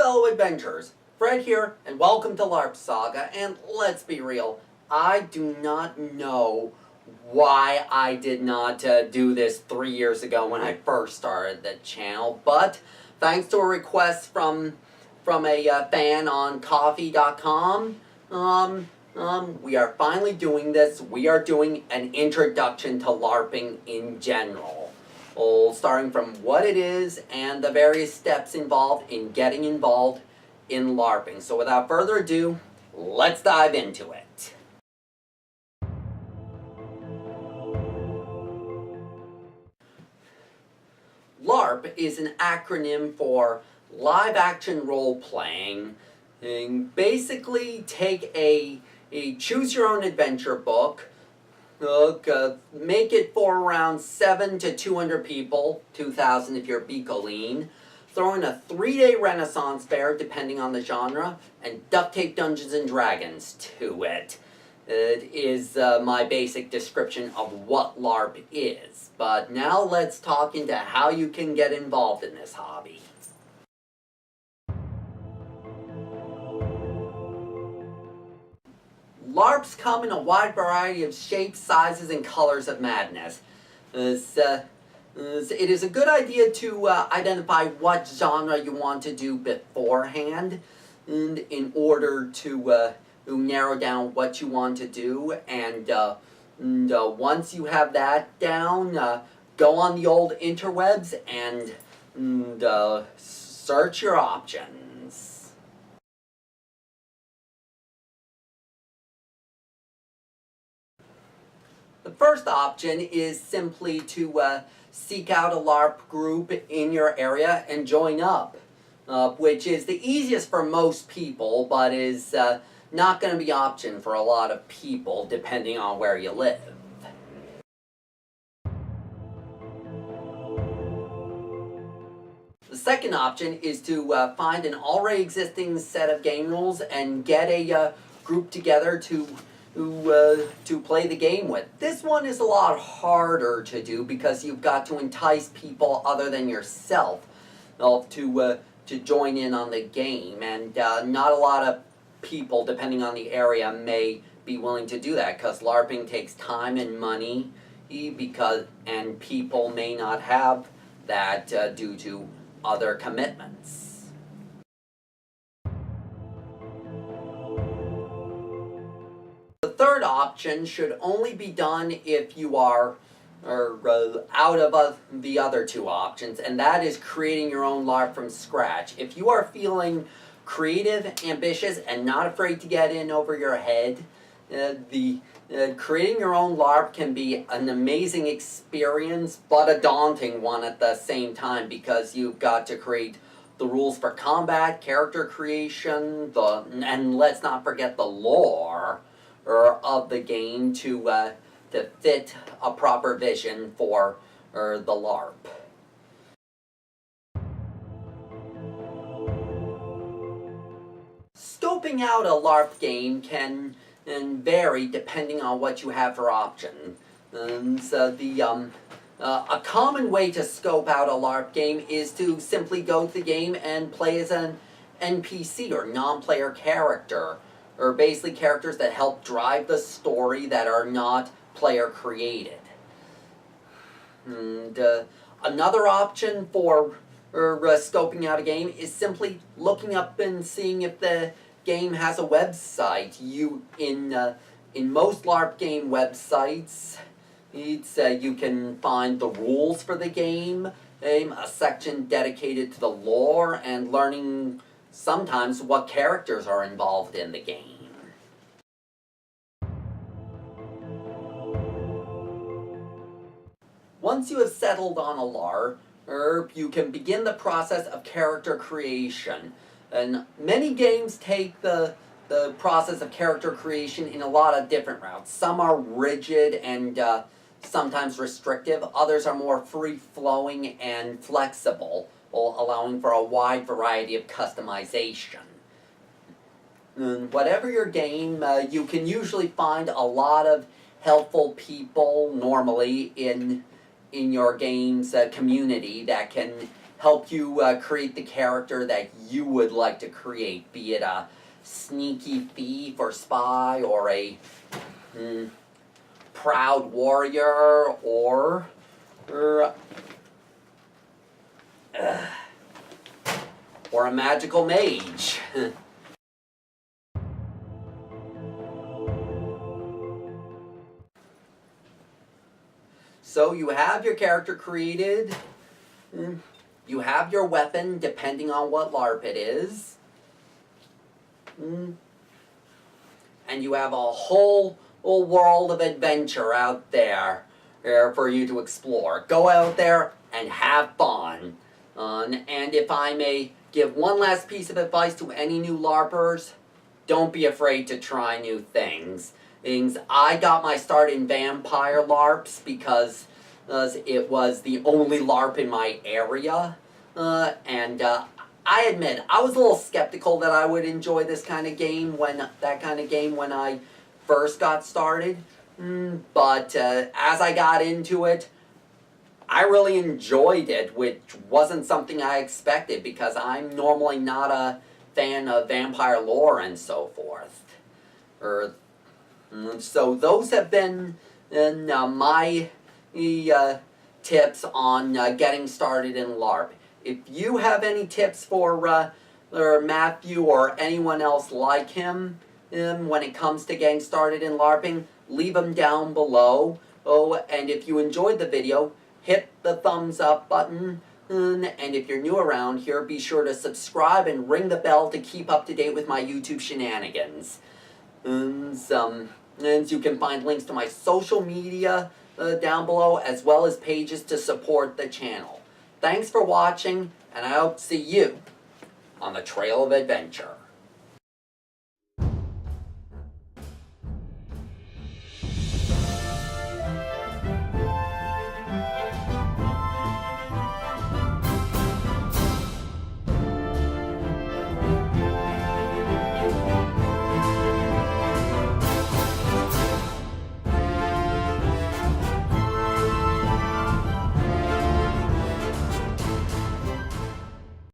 fellow adventurers, Fred here, and welcome to Larp Saga, and let's be real, I do not know why I did not do this 3 years ago when I first started the channel, but thanks to a request from a fan on Ko-fi.com, we are finally doing this. We are doing an introduction to LARPing in general. Starting from what it is and the various steps involved in getting involved in LARPing. So without further ado, let's dive into it. LARP is an acronym for live action role playing. And basically take a choose your own adventure book, make it for around 7 to 200 people, 2,000 if you're Bicoline, throw in a 3-day Renaissance fair depending on the genre, and duct tape Dungeons and Dragons to it. It is my basic description of what LARP is. But now let's talk into how you can get involved in this hobby. LARPs come in a wide variety of shapes, sizes, and colors of madness. It is a good idea to identify what genre you want to do beforehand in order to narrow down what you want to do. And once you have that down, go on the old interwebs and search your options. The first option is simply to seek out a LARP group in your area and join up, which is the easiest for most people, but is not going to be option for a lot of people depending on where you live. The second option is to find an already existing set of game rules and get a group together to play the game with. This one is a lot harder to do because you've got to entice people other than yourself to join in on the game, and not a lot of people, depending on the area, may be willing to do that because LARPing takes time and money, and people may not have that due to other commitments. The third option should only be done if you are out of the other two options, and that is creating your own LARP from scratch. If you are feeling creative, ambitious, and not afraid to get in over your head, creating your own LARP can be an amazing experience, but a daunting one at the same time, because you've got to create the rules for combat, character creation, and let's not forget the lore of the game to fit a proper vision for the LARP. Scoping out a LARP game can vary depending on what you have for option. A common way to scope out a LARP game is to simply go to the game and play as an NPC or non-player character, or basically characters that help drive the story that are not player created. And another option for scoping out a game is simply looking up and seeing if the game has a website. In most LARP game websites, you can find the rules for the game, a section dedicated to the lore, and learning sometimes what characters are involved in the game. Once you have settled on a LARP, you can begin the process of character creation. And many games take the process of character creation in a lot of different routes. Some are rigid and sometimes restrictive. Others are more free-flowing and flexible, allowing for a wide variety of customization. And whatever your game, you can usually find a lot of helpful people normally in your game's community that can help you create the character that you would like to create, be it a sneaky thief or spy, or a proud warrior, or a magical mage. So you have your character created, you have your weapon depending on what LARP it is, and you have a whole world of adventure out there for you to explore. Go out there and have fun. And if I may give one last piece of advice to any new LARPers, don't be afraid to try new things. I got my start in vampire LARPs because it was the only LARP in my area, and I admit I was a little skeptical that I would enjoy this kind of game when I first got started. But as I got into it, I really enjoyed it, which wasn't something I expected because I'm normally not a fan of vampire lore and so forth. So those have been my tips on getting started in LARP. If you have any tips for Matthew or anyone else like him when it comes to getting started in LARPing, leave them down below. And if you enjoyed the video, hit the thumbs up button. And if you're new around here, be sure to subscribe and ring the bell to keep up to date with my YouTube shenanigans. And you can find links to my social media down below, as well as pages to support the channel. Thanks for watching, and I hope to see you on the trail of adventure.